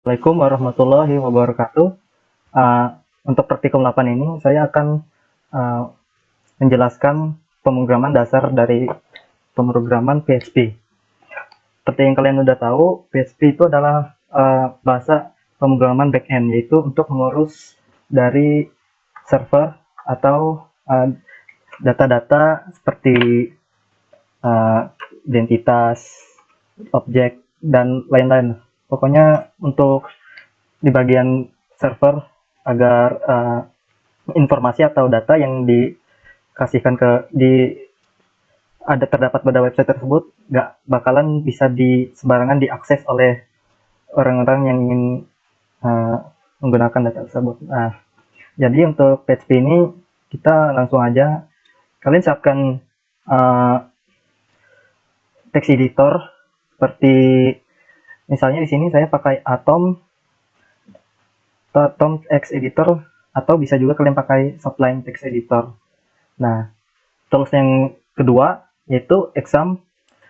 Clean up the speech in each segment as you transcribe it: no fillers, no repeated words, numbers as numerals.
Assalamualaikum warahmatullahi wabarakatuh. Uh, untuk praktikum 8 ini saya akan uh, menjelaskan pemrograman dasar dari pemrograman PHP. Seperti yang kalian udah tahu, PHP itu adalah bahasa pemrograman backend, yaitu untuk mengurus dari server atau data-data seperti uh, identitas, objek, dan lain-lain. Pokoknya untuk di bagian server agar informasi atau data yang dikasihkan ada terdapat pada website tersebut nggak bakalan bisa sembarangan diakses oleh orang-orang yang ingin uh, menggunakan data tersebut. Nah, jadi untuk PHP ini kita langsung aja, kalian siapkan uh, text editor seperti misalnya di sini saya pakai Atom text editor, atau bisa juga kalian pakai Sublime text editor. Nah, tools yang kedua yaitu exam.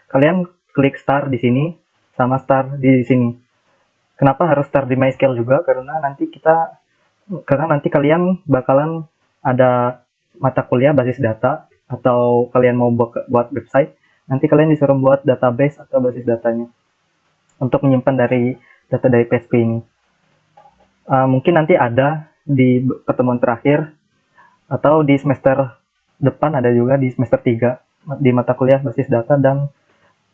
Kalian klik start di sini sama start di sini. Kenapa harus start di MySQL juga? Karena nanti kalian bakalan ada mata kuliah basis data, atau kalian mau buat website, nanti kalian disuruh buat database atau basis datanya untuk menyimpan data dari PHP ini. Mungkin nanti ada di pertemuan terakhir atau di semester depan, ada juga di semester 3 di mata kuliah basis data, dan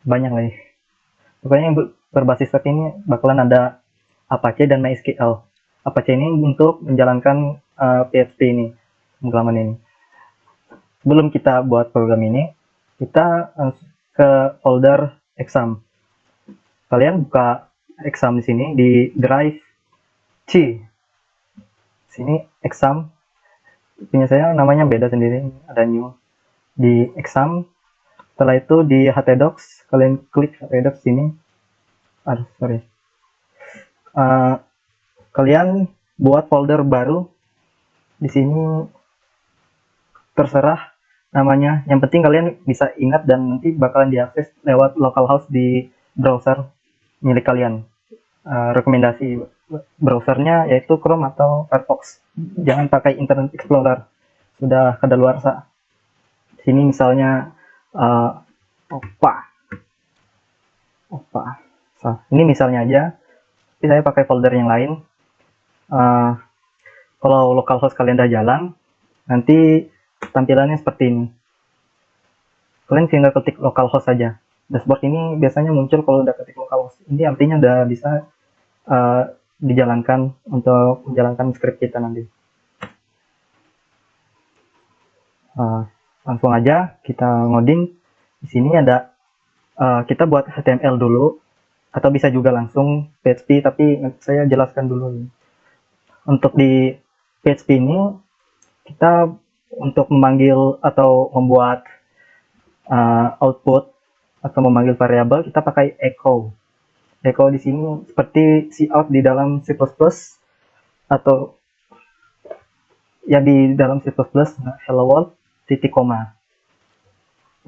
banyak lagi. Pokoknya yang berbasis web ini bakalan ada Apache dan MySQL. Apache ini untuk menjalankan PHP ini, pemrograman ini. Sebelum kita buat program ini, kita ke folder exam. Kalian buka exam di sini di drive C. Sini exam punya saya namanya beda sendiri, ada new di exam. Setelah itu di htdocs, kalian klik htdocs sini. Sorry. Kalian buat folder baru di sini, terserah namanya. Yang penting kalian bisa ingat dan nanti bakalan diakses lewat localhost di browser milik kalian. Rekomendasi browsernya yaitu Chrome atau Firefox. Jangan pakai Internet Explorer, sudah kadaluarsa. Sini misalnya Oppa. Ini misalnya aja. Tapi saya pakai folder yang lain. Kalau localhost kalian udah jalan, nanti tampilannya seperti ini. Kalian tinggal ketik localhost saja. Dashboard ini biasanya muncul kalau udah ketik localhost. Ini artinya udah bisa dijalankan untuk menjalankan script kita nanti. Langsung aja kita ngoding. Di sini ada kita buat HTML dulu, atau bisa juga langsung PHP, tapi saya jelaskan dulu. Untuk di PHP ini kita untuk memanggil atau membuat output atau memanggil variabel, kita pakai echo. Echo di sini seperti cout di dalam C++, atau ya di dalam C++, hello world, titik koma.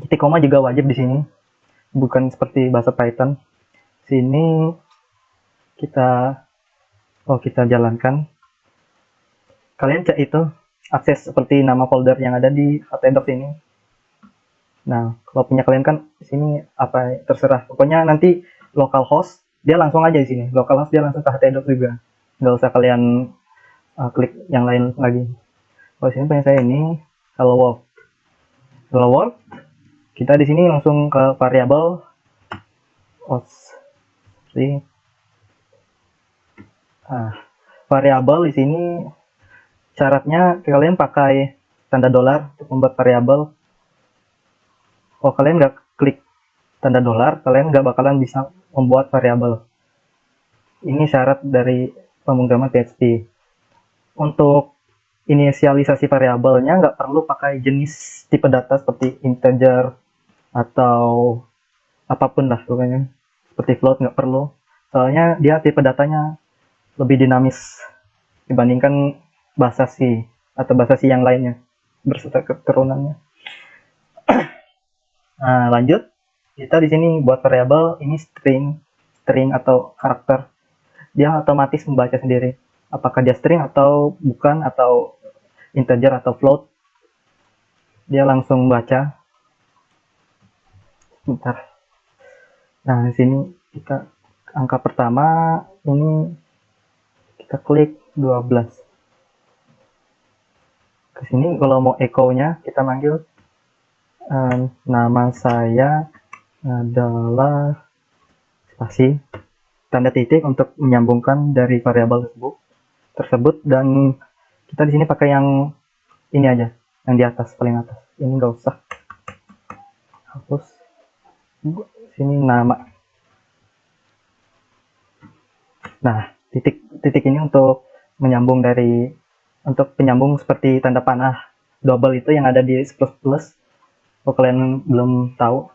Titik koma juga wajib di sini, bukan seperti bahasa Python. Sini kita jalankan. Kalian cek itu akses seperti nama folder yang ada di htdocs ini. Nah, kalau punya kalian kan di sini apa terserah. Pokoknya nanti localhost dia langsung aja di sini. Localhost dia langsung ke htdocs juga. Nggak usah kalian klik yang lain lagi. Kalau sini punya saya ini hello world. Hello world. Kita di sini langsung ke variabel variabel di sini syaratnya kalian pakai tanda dolar untuk membuat variabel. Kalau kalian nggak klik tanda dolar, kalian nggak bakalan bisa membuat variabel. Ini syarat dari pemrograman PHP. Untuk inisialisasi variabelnya nggak perlu pakai jenis tipe data seperti integer atau apapun lah pokoknya. Seperti float nggak perlu. Soalnya dia tipe datanya lebih dinamis dibandingkan bahasa C atau bahasa C yang lainnya berserta keturunannya. Nah, lanjut. Kita di sini buat variabel ini string atau karakter. dia otomatis membaca sendiri apakah dia string atau bukan, atau integer atau float, dia langsung baca. Bentar. Nah, di sini kita angka pertama ini kita klik 12. Ke sini kalau mau echo-nya kita manggil nama saya adalah spasi tanda titik untuk menyambungkan dari variabel tersebut, dan kita di sini pakai yang ini aja, yang di atas, paling atas. Ini nggak usah, hapus. Sini nama. Nah, titik ini untuk menyambung untuk penyambung seperti tanda panah double itu yang ada di C++. Kalau kalian belum tahu,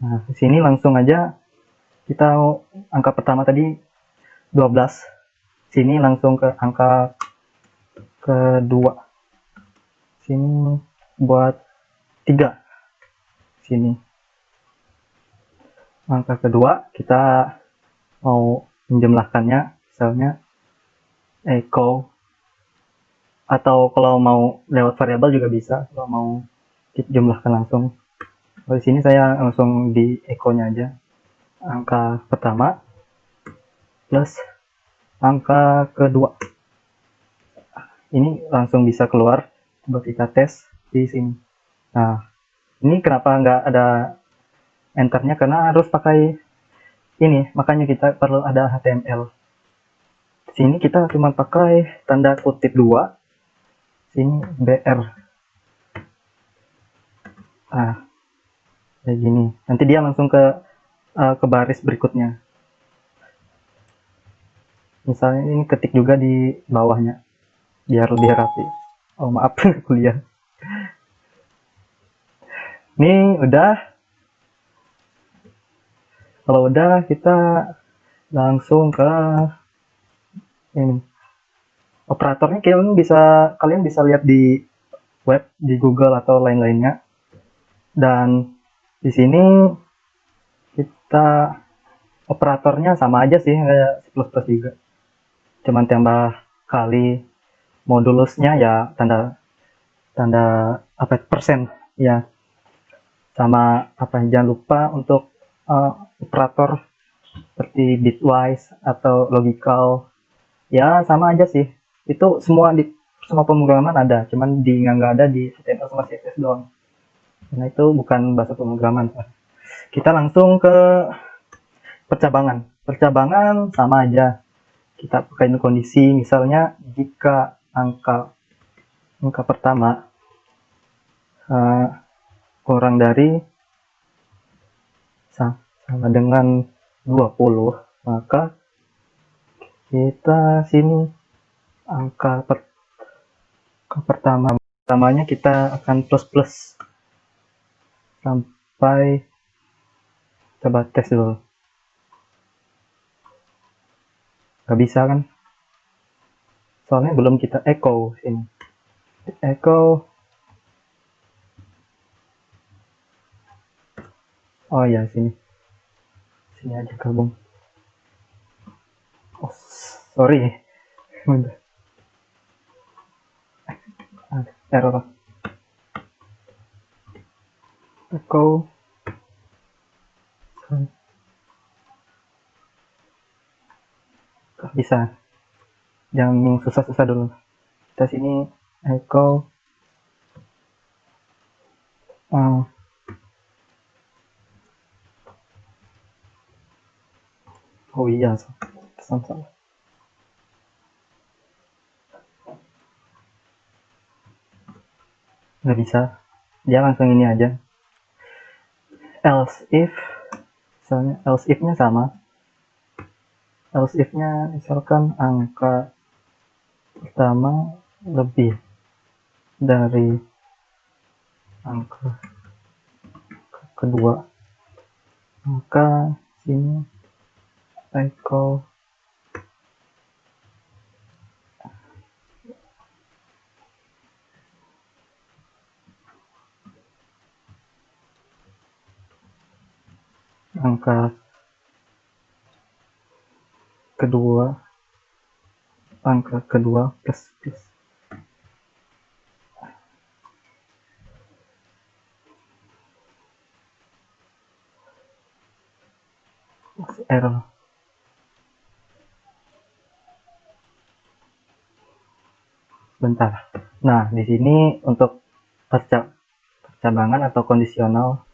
nah di sini langsung aja kita angka pertama tadi 12. Sini langsung ke angka kedua. Sini buat 3. Sini angka kedua kita mau menjumlahkannya, misalnya echo, atau kalau mau lewat variabel juga bisa, kalau mau jumlahkan langsung. Di sini saya langsung di echo-nya aja, angka pertama plus angka kedua. Ini langsung bisa keluar buat kita tes di sini. Nah, ini kenapa nggak ada enternya, karena harus pakai ini, makanya kita perlu ada HTML. Di sini kita cuma pakai tanda kutip 2, sini BR. Nah, kayak gini. Nanti dia langsung ke baris berikutnya. Misalnya ini ketik juga di bawahnya, biar lebih rapi. Oh maaf, kuliah. Ini udah. Kalau udah kita langsung ke ini. Operatornya kalian bisa lihat di web, di Google atau lain-lainnya. Dan di sini kita operatornya sama aja sih kayak C++ juga. Cuman tambah kali, modulusnya ya tanda apa persen ya, sama apa, jangan lupa untuk operator seperti bitwise atau logical, ya sama aja sih, itu semua pemrograman ada, cuman nggak ada di HTML sama CSS doang, karena itu bukan bahasa pemrograman. Kita langsung ke percabangan sama aja, kita pakai kondisi, misalnya jika angka pertama kurang dari sama dengan 20, maka kita sini angka pertamanya kita akan plus sampai, coba tes dulu, nggak bisa kan, soalnya belum kita echo. Sini echo, oh ya sini aja gabung. Oh sorry, error. Echo bisa, jangan susah-susah dulu. Kita sini echo oh iya, salah. Nggak bisa, dia langsung ini aja, else if, misalnya else if-nya sama, else if-nya misalkan angka pertama lebih dari angka kedua, maka sini echo angka kedua pangkat kedua plus R. Bentar. Nah, di sini untuk percabangan atau kondisional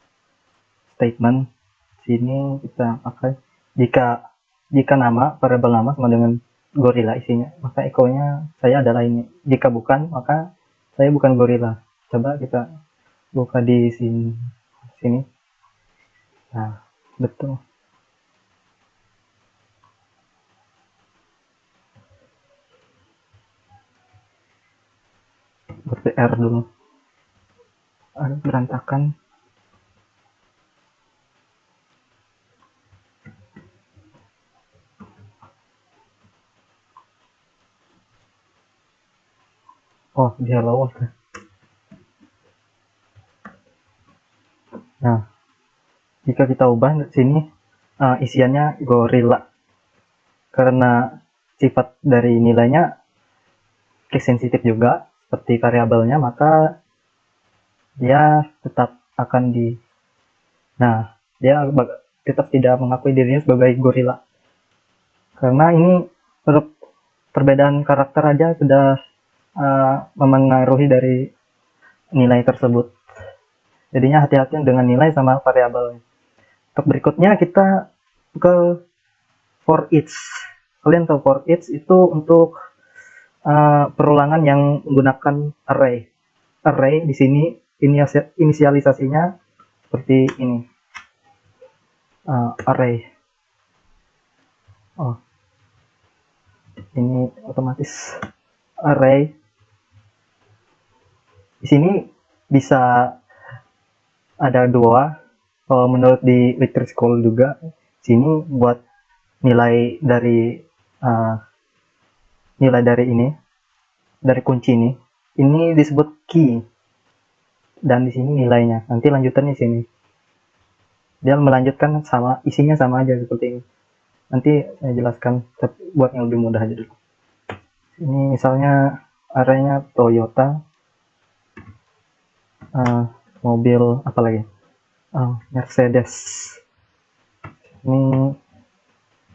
statement, sini kita pakai jika nama variabel nama sama dengan gorila isinya, maka echo-nya saya adalah ini. Jika bukan, maka saya bukan gorila. Coba kita buka di sini. Nah, betul. BTR dulu. Berantakan. Oh, dia lolos. Nah, jika kita ubah di sini isiannya gorila. Karena sifat dari nilainya case sensitif juga seperti variabelnya, maka dia tetap akan dia tetap tidak mengakui dirinya sebagai gorila. Karena ini untuk perbedaan karakter aja sudah memengaruhi dari nilai tersebut. Jadinya hati-hati dengan nilai sama variabelnya. Untuk berikutnya kita ke for each. Kalian tahu for each itu untuk perulangan yang menggunakan array. Array di sini inisialisasinya seperti ini. Array. Oh, ini otomatis array. Di sini bisa ada dua. Kalau menurut di Electric School juga, sini buat nilai dari ini, dari kunci ini disebut key, dan di sini nilainya. Nanti lanjutannya di sini. Dia melanjutkan sama isinya sama aja seperti ini. Nanti saya jelaskan buat yang lebih mudah aja dulu. Ini misalnya arraynya Toyota, mobil apa lagi? Mercedes. Ini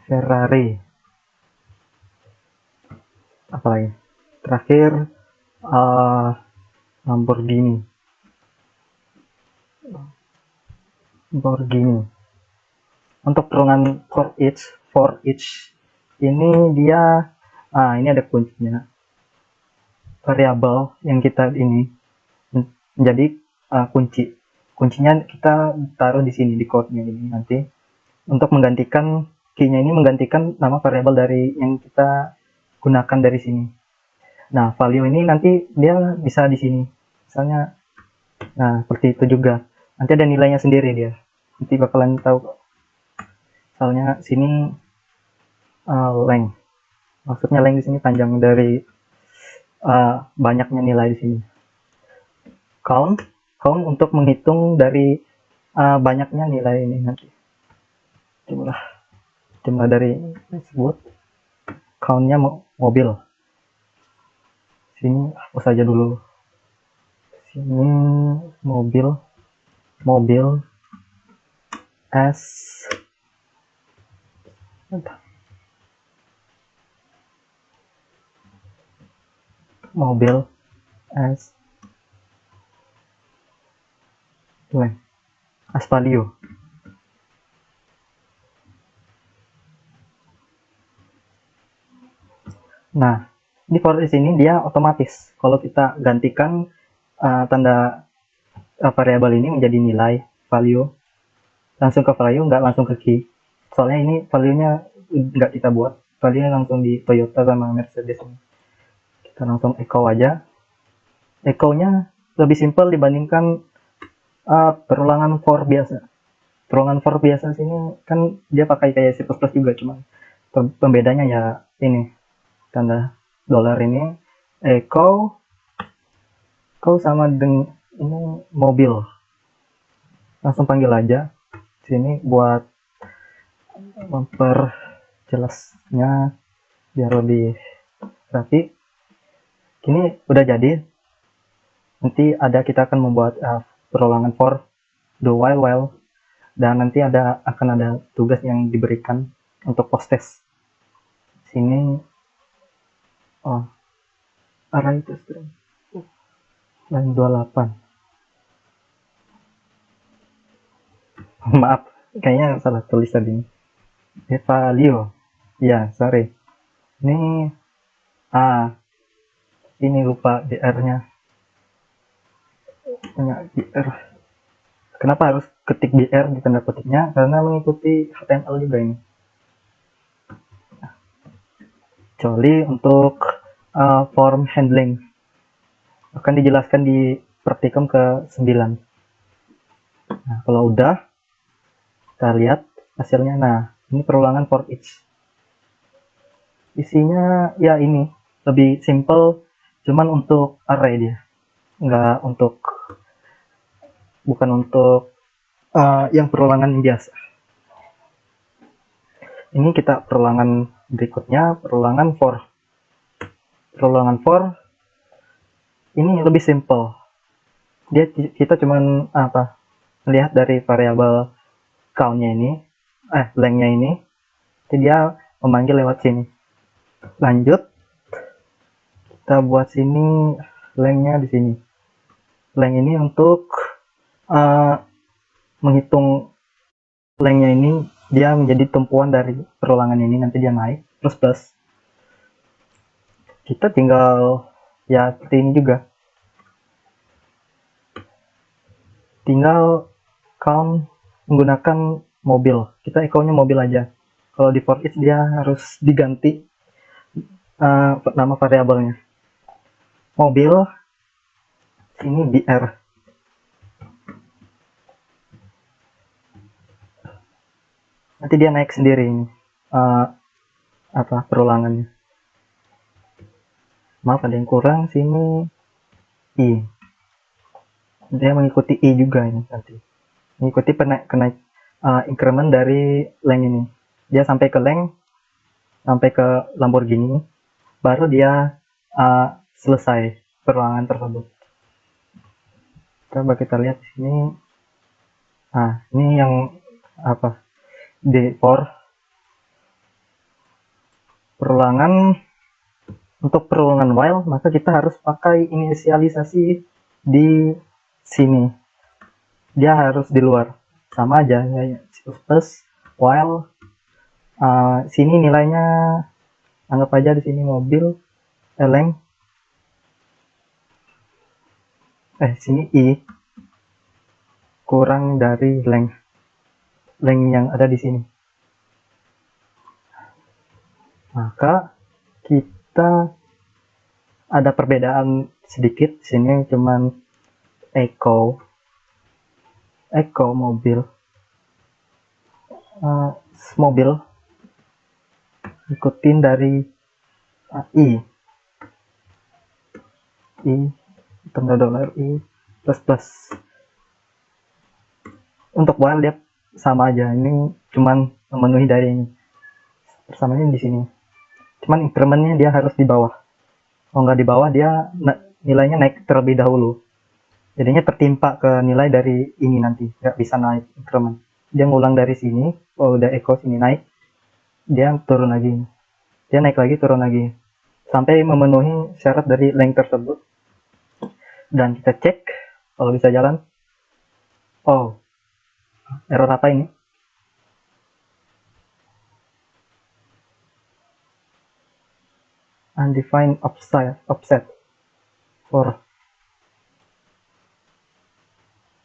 Ferrari. Apa lagi? Terakhir Lamborghini. Untuk perulangan for each ini dia ini ada kuncinya. Variabel yang kita ini menjadi kuncinya kita taruh di sini di code-nya ini nanti untuk menggantikan key-nya ini menggantikan nama variabel dari yang kita gunakan dari sini. Nah, value ini nanti dia bisa di sini. Misalnya seperti itu juga. Nanti ada nilainya sendiri dia. Nanti bakalan tahu. Misalnya sini length. Maksudnya length di sini panjang dari banyaknya nilai di sini. Count untuk menghitung dari banyaknya nilai ini nanti. Jumlah dari tersebut. Count-nya mobil. Sini hapus saja dulu. Sini mobil S mobil S Aspalio. Nah, di for each ini dia otomatis. Kalau kita gantikan tanda variabel ini menjadi nilai value, langsung ke value, nggak langsung ke key. Soalnya ini value-nya nggak kita buat, value-nya langsung di Toyota sama Mercedes. Kita langsung echo aja. Echo-nya lebih simpel dibandingkan perulangan for biasa. Perulangan for biasa sini kan dia pakai kayak C++ juga, cuman pembedanya ya ini tanda dolar ini echo sama dengan ini mobil, langsung panggil aja sini buat memperjelasnya biar lebih Berarti ini udah jadi. Nanti kita akan membuat perulangan for do while, dan nanti akan ada tugas yang diberikan untuk post test. Sini array itu string line 28. Maaf, kayaknya salah tulis tadi. Value. Ya, sorry. Ini ini lupa BR-nya. Punya BR. Kenapa harus ketik BR di tanda petiknya? Karena mengikuti HTML juga ini. Kecuali untuk form handling akan dijelaskan di praktikum ke-9. Nah, kalau udah kita lihat hasilnya. Nah, ini perulangan for each. Isinya ya ini lebih simple, cuman untuk array dia, bukan untuk yang perulangan yang biasa. Ini kita perulangan berikutnya, perulangan for. Perulangan for ini lebih simple. Kita cuman melihat dari variabel count-nya ini, length-nya ini, jadi dia memanggil lewat sini. Lanjut, kita buat sini length-nya di sini. Length ini untuk menghitung length-nya ini, dia menjadi tumpuan dari perulangan ini, nanti dia naik terus plus. Kita tinggal ya seperti ini juga, tinggal count menggunakan mobil. Kita echo-nya mobil aja. Kalau di for each dia harus diganti nama variabelnya. Mobil ini BR. Nanti dia naik sendiri ini perulangannya. Maaf ada yang kurang, sini I. Dia mengikuti I juga ini nanti. Mengikuti increment dari length ini. Dia sampai ke length, sampai ke Lamborghini, baru dia selesai perulangan tersebut. Coba kita lihat di sini. Ini yang D4 perulangan. Untuk perulangan while, maka kita harus pakai inisialisasi di sini. Dia harus di luar. Sama aja ya, plus while sini nilainya anggap aja di sini mobil length, sini I kurang dari length yang ada di sini. Maka kita ada perbedaan sedikit. Di sini cuman echo mobil, ikutin dari I tanda dolar I plus. Untuk while dia sama aja, ini cuman memenuhi dari ini. Persamanya di sini. Cuman incrementnya dia harus di bawah. Kalau nggak di bawah, dia nilainya naik terlebih dahulu. Jadinya tertimpa ke nilai dari ini nanti. Nggak bisa naik increment. Dia ngulang dari sini. Kalau udah echo sini naik, dia turun lagi. Dia naik lagi, turun lagi. Sampai memenuhi syarat dari length tersebut. Dan kita cek kalau bisa jalan. Error apa ini? Undefined offset for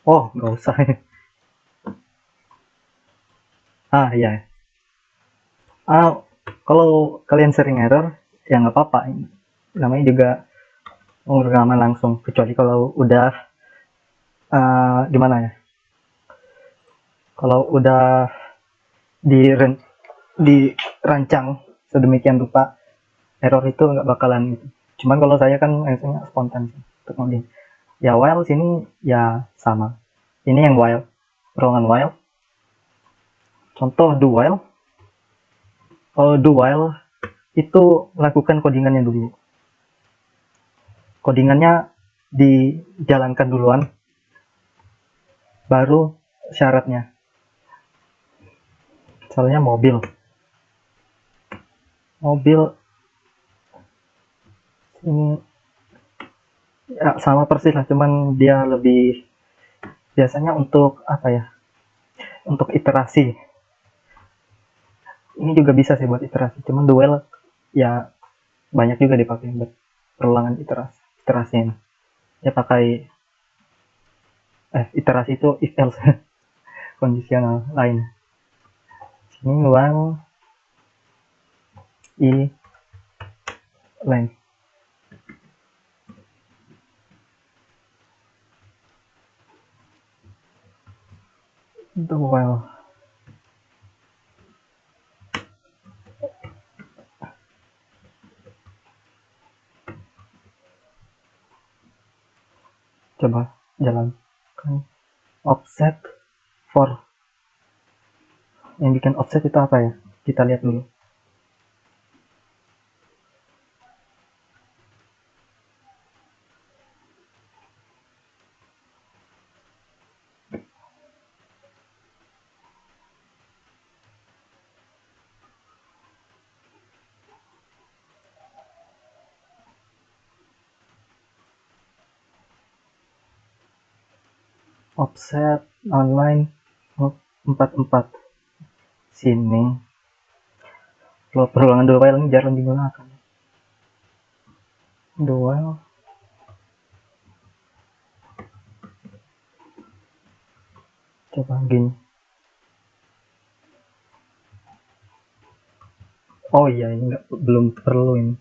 nggak usah. Ya. Kalau kalian sering error ya nggak apa-apa, namanya juga pemrograman langsung, kecuali kalau udah gimana ya, kalau udah dirancang sedemikian rupa, error itu nggak bakalan gitu. Cuman kalau saya kan biasanya spontan untuk ngoding. Ya while sini ya sama. Ini yang while, perulangan while. Contoh do while. Kalau do while itu lakukan codingannya dulu. Codingannya dijalankan duluan, baru syaratnya. Misalnya mobil ini ya, sama persis lah, cuman dia lebih biasanya untuk apa ya, untuk iterasi. Ini juga bisa sih buat iterasi, cuman duel ya banyak juga dipakai buat perulangan iterasinya. Ya pakai iterasi itu if else kondisional lain. Sini uang i length. Duel. Coba jalankan offset for. Yang bikin offset itu apa ya? Kita lihat dulu. Offset online 44. Sini. Kalau perulangan duel ini jarang digunakan. Duel. Coba gini. Oh iya, ini belum perlu ini.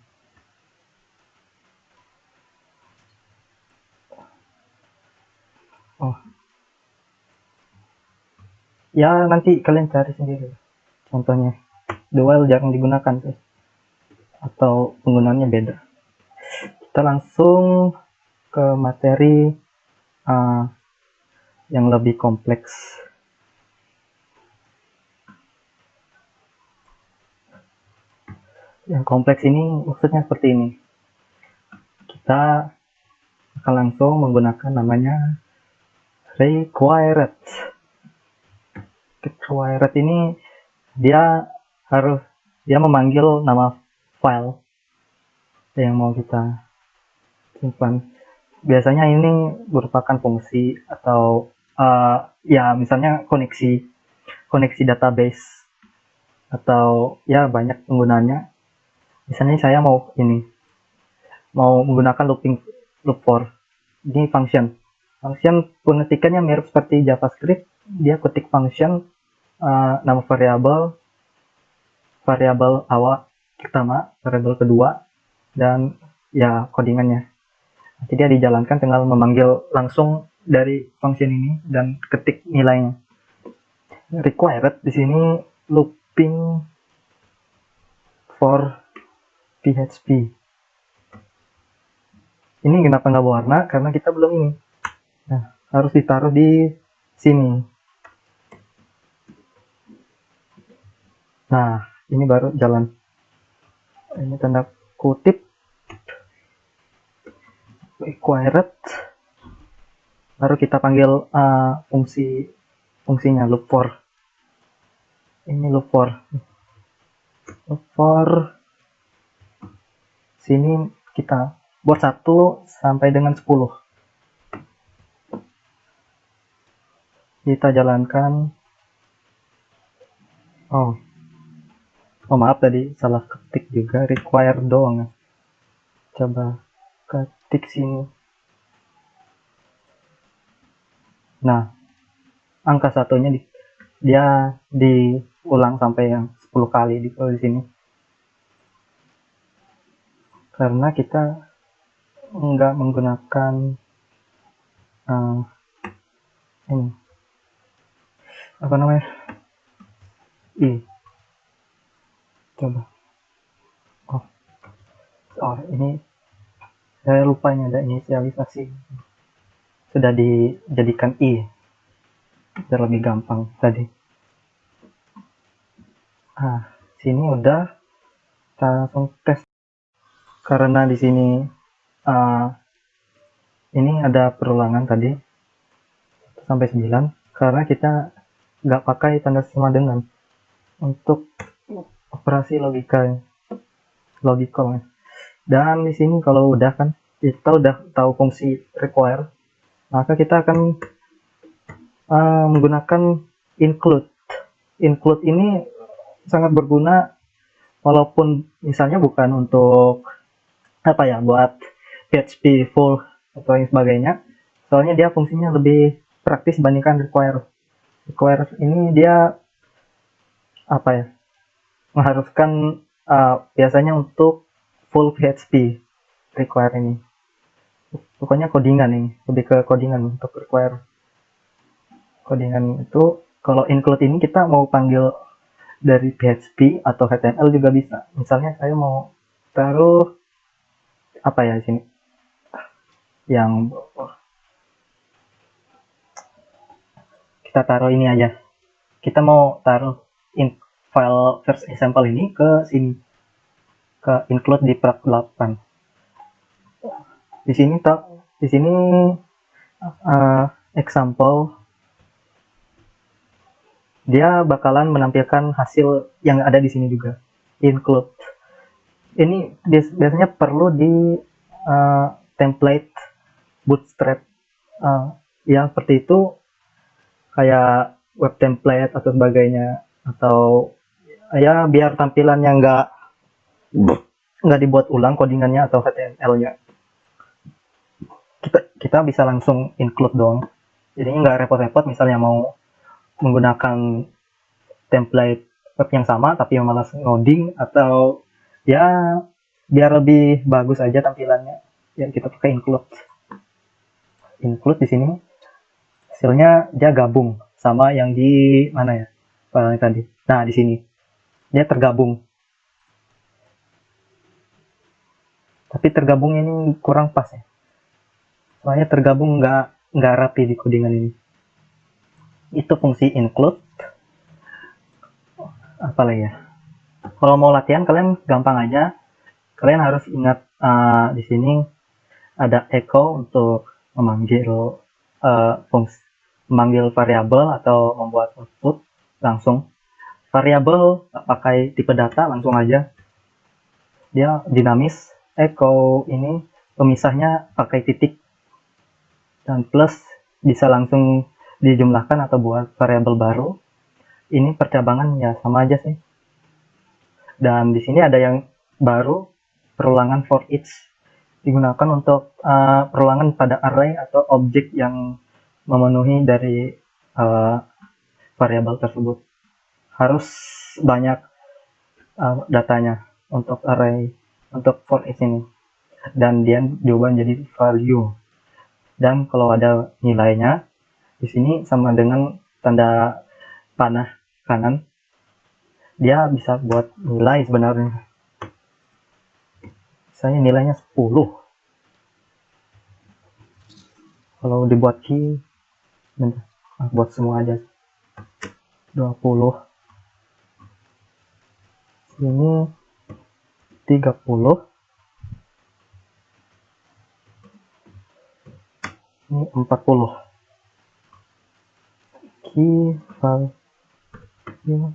Oh. Ya nanti kalian cari sendiri. Contohnya. Duel jarang digunakan sih. Atau penggunaannya beda. Kita langsung ke materi yang lebih kompleks. Yang kompleks ini maksudnya seperti ini. Kita akan langsung menggunakan namanya required. Required ini dia memanggil nama file yang mau kita simpan. Biasanya ini merupakan fungsi atau ya misalnya koneksi database atau ya banyak penggunaannya. Misalnya saya mau menggunakan loop for. Ini function pengetikannya mirip seperti JavaScript. Dia ketik function nama variabel awal pertama, variabel kedua, dan ya codingannya. Nanti dia dijalankan tinggal memanggil langsung dari function ini dan ketik nilainya. Required di sini looping for PHP. Ini kenapa nggak warna? Karena kita belum ini. Nah, harus ditaruh di sini. Nah, ini baru jalan. Ini tanda kutip required. Baru kita panggil fungsinya loop for. Ini loop for. Sini kita buat 1 sampai dengan 10. Kita jalankan. Oh maaf, tadi salah ketik juga, require doang. Coba ketik sini. Nah, angka satunya dia diulang sampai yang 10 kali di sini. Karena kita enggak menggunakan ini apa namanya, coba ini saya lupa, ini ada inisialisasi, sudah dijadikan biar lebih gampang tadi. Sini udah Kita langsung tes karena di sini ini ada perulangan tadi sampai 9 karena kita nggak pakai tanda sama dengan untuk operasi logical. Dan di sini kalau udah kan kita udah tahu fungsi require, maka kita akan menggunakan include. Include ini sangat berguna walaupun misalnya bukan untuk buat PHP full atau yang sebagainya, soalnya dia fungsinya lebih praktis dibandingkan require. Require ini dia mengharuskan biasanya untuk full PHP require ini. Pokoknya codingan ini, lebih ke codingan untuk require. Codingan itu kalau include ini kita mau panggil dari PHP atau HTML juga bisa. Misalnya saya mau taruh di sini yang kita taruh ini aja. Kita mau taruh file first example ini ke sini, ke include di part 8. Di sini example dia bakalan menampilkan hasil yang ada di sini juga. Include ini biasanya perlu di template Bootstrap yang seperti itu, kayak web template atau sebagainya, atau ya biar tampilannya nggak dibuat ulang codingannya atau HTML-nya. Kita bisa langsung include dong. Jadi nggak repot-repot misalnya mau menggunakan template web yang sama tapi malas ngoding, atau ya biar lebih bagus aja tampilannya, ya kita pakai include. Include di sini hasilnya dia gabung sama yang di mana ya file tadi. Nah di sini dia tergabung, tapi tergabung ini kurang pas ya, soalnya tergabung nggak rapi di codingan ini. Itu fungsi include. Apalagi ya, kalau mau latihan kalian gampang aja. Kalian harus ingat di sini ada echo untuk memanggil memanggil variabel atau membuat output langsung. Variabel pakai tipe data langsung aja, dia dinamis. Echo ini pemisahnya pakai titik, dan plus bisa langsung dijumlahkan atau buat variabel baru. Ini percabangan ya sama aja sih. Dan di sini ada yang baru, perulangan for each, digunakan untuk perulangan pada array atau objek yang memenuhi dari variabel tersebut. Harus banyak datanya untuk array, untuk for each ini, dan dia diubah menjadi value. Dan kalau ada nilainya di sini sama dengan tanda panah kanan, dia bisa buat nilai sebenarnya. Misalnya nilainya 10. Kalau dibuat key, buat semua aja 20. Ini 30. Ini 40. Key value.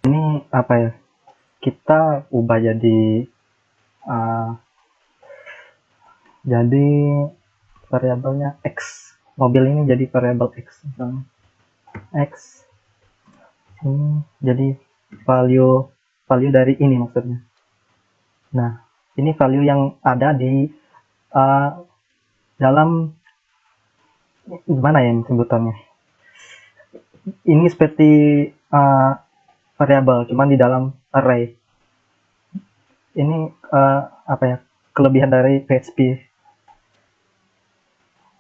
Ini kita ubah jadi variabelnya x. Mobil ini jadi variabel x misalnya. X ini jadi value dari ini maksudnya. Nah, ini value yang ada di dalam, gimana ya sebutannya, ini seperti variabel cuman di dalam array. Ini kelebihan dari PHP.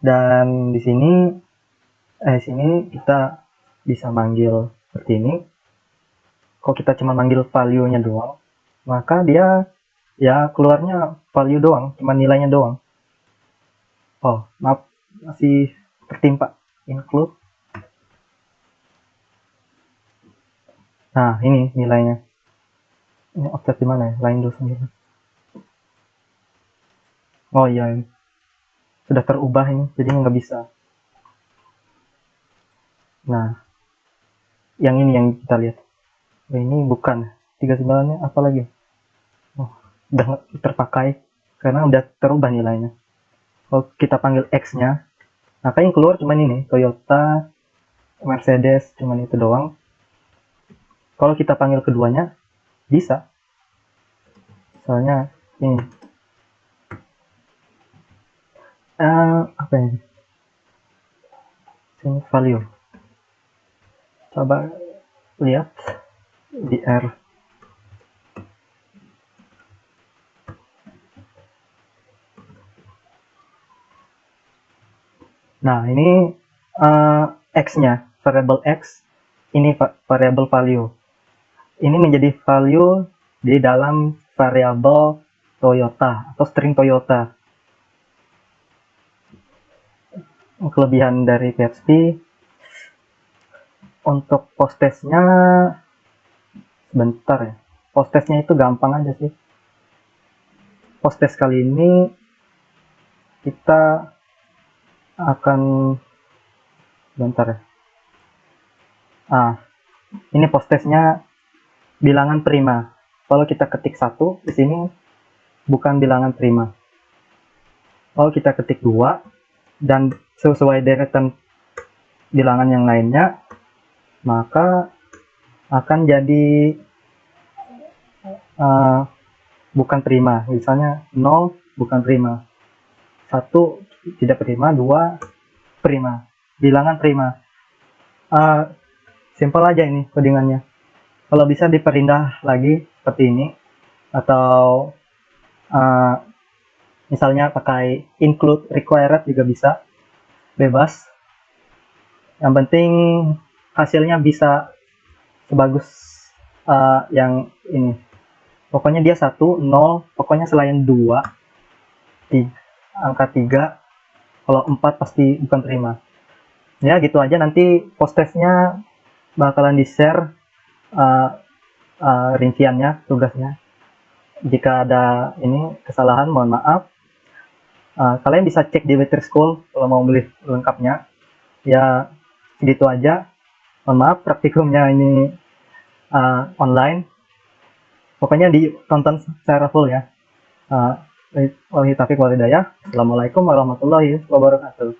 Dan di sini kita bisa manggil seperti ini. Kalau kita cuma manggil value-nya doang, maka dia ya keluarnya value doang, cuma nilainya doang. Oh, maaf, masih tertimpa. Include. Nah, ini nilainya. Ini offset di mana ya? Line 29. Oh iya, ini. Sudah terubah ini, jadi nggak bisa. Nah, yang ini yang kita lihat. Oh, ini bukan. 39-nya apa lagi? Oh, udah nggak terpakai karena udah terubah nilainya. Kalau kita panggil X-nya, maka yang keluar cuman ini, Toyota, Mercedes, cuman itu doang. Kalau kita panggil keduanya, bisa. Soalnya ini, apa ya? Sini value. Coba lihat di R. Nah, ini X-nya, variable X, ini variable value. Ini menjadi value di dalam variable Toyota atau string Toyota. Kelebihan dari PHP untuk postesnya sebentar ya. Postesnya itu gampang aja sih. Postes kali ini kita akan sebentar ya. Ini postesnya bilangan prima. Kalau kita ketik 1 di sini bukan bilangan prima. Kalau kita ketik 2 dan sesuai deretan bilangan yang lainnya, maka akan jadi bukan prima. Misalnya 0 bukan prima, 1 tidak prima, 2 prima. Bilangan prima. Simpel aja ini codingannya. Kalau bisa diperindah lagi seperti ini, atau misalnya pakai include required juga bisa, bebas. Yang penting hasilnya bisa sebagus yang ini. Pokoknya dia 1, 0, pokoknya selain 2, angka 3, kalau 4 pasti bukan prima. Ya gitu aja, nanti postesnya bakalan di-share rinciannya, tugasnya. Jika ada ini kesalahan, mohon maaf. Kalian bisa cek di Better School kalau mau beli lengkapnya. Ya segitu aja. Mohon maaf praktikumnya ini online. Pokoknya ditonton secara full ya. Wabillahi taufiq wal hidayah. Assalamualaikum warahmatullahi wabarakatuh.